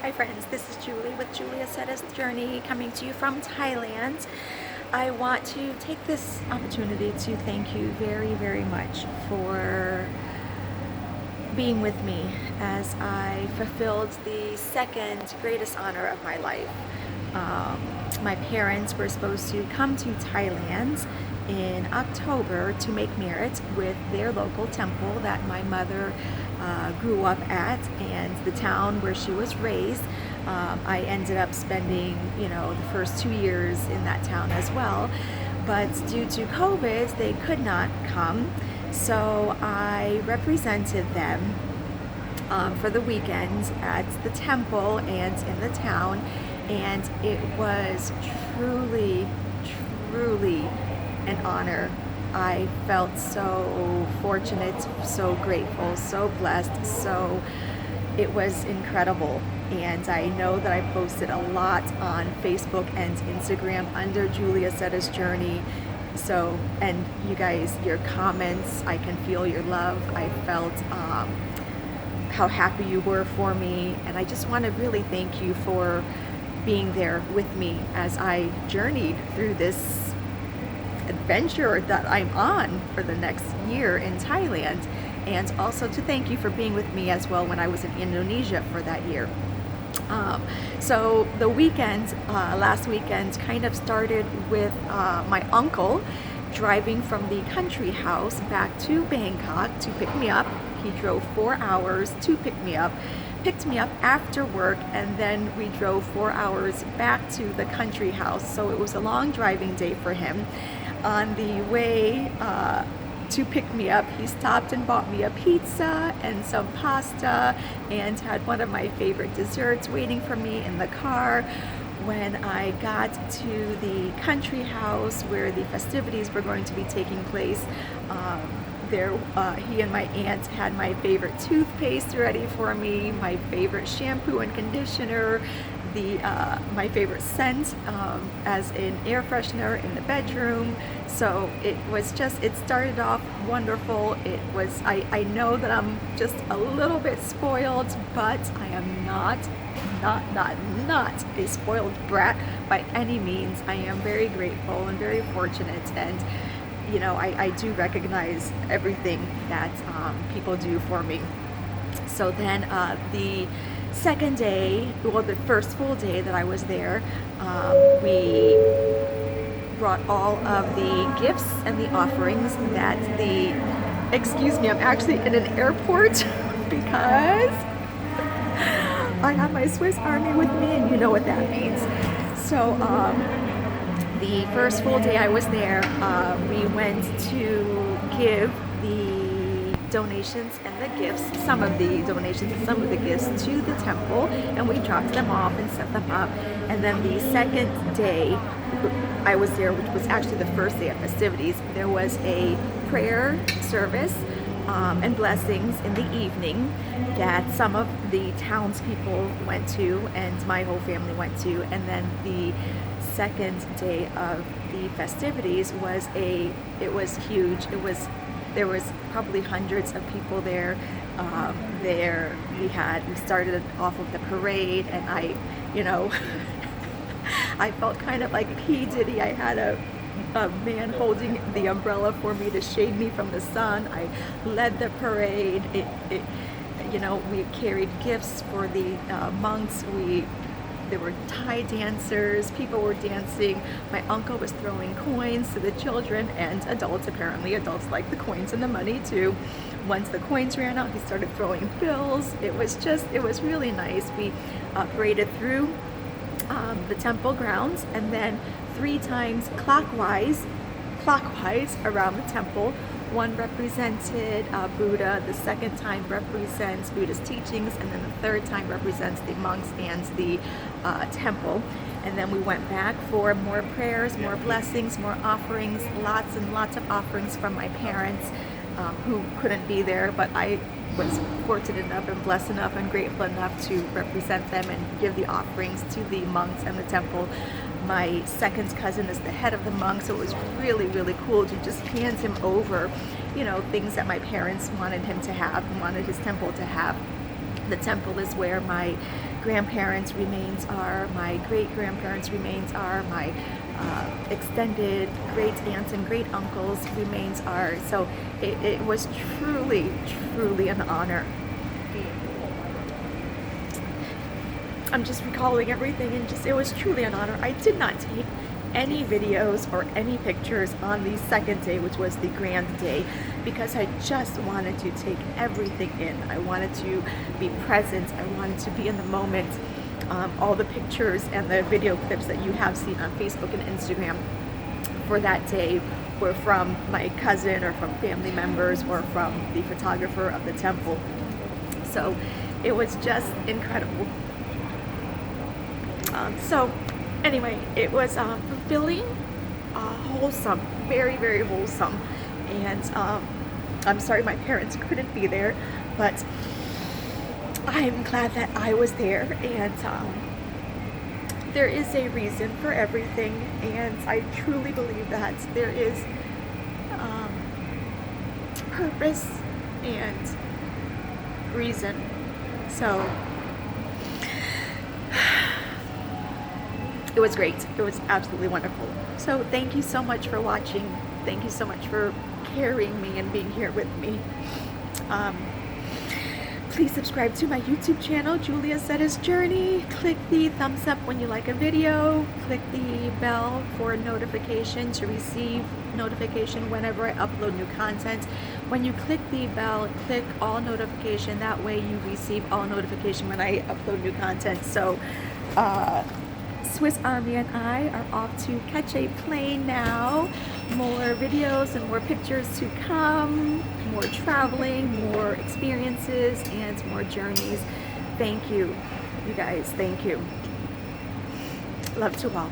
Hi friends, this is Julie with Accetta's Journey coming to you from Thailand. I want to take this opportunity to thank you very, very much for being with me as I fulfilled the second greatest honor of my life. My parents were supposed to come to Thailand in October to make merit with their local temple that my mother grew up at, and the town where she was raised. I ended up spending, the first 2 years in that town as well, but due to COVID, they could not come. So I represented them for the weekend at the temple and in the town, and it was truly, truly an honor. I felt so fortunate, so grateful, so blessed, so it was incredible. And I know that I posted a lot on Facebook and Instagram under Accetta's Journey. So, and you guys, your comments, I can feel your love. I felt how happy you were for me. And I just want to really thank you for being there with me as I journeyed through this adventure that I'm on for the next year in Thailand, and also to thank you for being with me as well when I was in Indonesia for that year. So the weekend, last weekend, kind of started with my uncle driving from the country house back to Bangkok to pick me up. He drove 4 hours to picked me up after work, and then we drove 4 hours back to the country house. So it was a long driving day for him. On the way to pick me up, he stopped and bought me a pizza and some pasta and had one of my favorite desserts waiting for me in the car. When I got to the country house where the festivities were going to be taking place, he and my aunt had my favorite toothpaste ready for me, my favorite shampoo and conditioner, my favorite scent as an air freshener in the bedroom. So it started off wonderful. I know that I'm just a little bit spoiled, but I am not a spoiled brat by any means. I am very grateful and very fortunate, and I do recognize everything that people do for me. So then the second day, well, the first full day that I was there, we brought all of the gifts and the offerings that I'm actually in an airport because I have my Swiss Army with me, and you know what that means. So the first full day I was there, we went to give the donations and the gifts, some of the donations and some of the gifts to the temple, and we dropped them off and set them up. And then the second day I was there, which was actually the first day of festivities, there was a prayer service and blessings in the evening that some of the townspeople went to and my whole family went to. And then the second day of the festivities was huge. There was probably hundreds of people there. We started off with the parade, and I felt kind of like P. Diddy. I had a man holding the umbrella for me to shade me from the sun. I led the parade. We carried gifts for the monks. There were Thai dancers, people were dancing. My uncle was throwing coins to the children and adults. Apparently adults like the coins and the money too. Once the coins ran out, he started throwing bills. It was really nice. We paraded through the temple grounds, and then 3 times clockwise around the temple. One represented Buddha, the second time represents Buddha's teachings, and then the third time represents the monks and the temple. And then we went back for more prayers, more blessings, more offerings, lots and lots of offerings from my parents who couldn't be there, but I was fortunate enough and blessed enough and grateful enough to represent them and give the offerings to the monks and the temple. My second cousin is the head of the monk, so it was really, really cool to just hand him over, things that my parents wanted him to have and wanted his temple to have. The temple is where my grandparents' remains are, my great-grandparents' remains are, my extended great aunts and great uncles' remains are. So it was truly, truly an honor. I'm just recalling everything, and it was truly an honor. I did not take any videos or any pictures on the second day, which was the grand day, because I just wanted to take everything in. I wanted to be present. I wanted to be in the moment. All the pictures and the video clips that you have seen on Facebook and Instagram for that day were from my cousin or from family members or from the photographer of the temple. So it was just incredible. So anyway, it was fulfilling, wholesome, very, very wholesome. And I'm sorry my parents couldn't be there, but I'm glad that I was there. And there is a reason for everything, and I truly believe that there is purpose and reason. So it was great. It was absolutely wonderful. So thank you so much for watching. Thank you so much for carrying me and being here with me. Please subscribe to my YouTube channel, Accetta's Journey. Click the thumbs up when you like a video. Click the bell for notification to receive notification whenever I upload new content. When you click the bell, click all notification. That way you receive all notification when I upload new content. So Swiss Army and I are off to catch a plane now. More videos and more pictures to come, more traveling, more experiences, and more journeys. Thank you, you guys. Thank you. Love to all.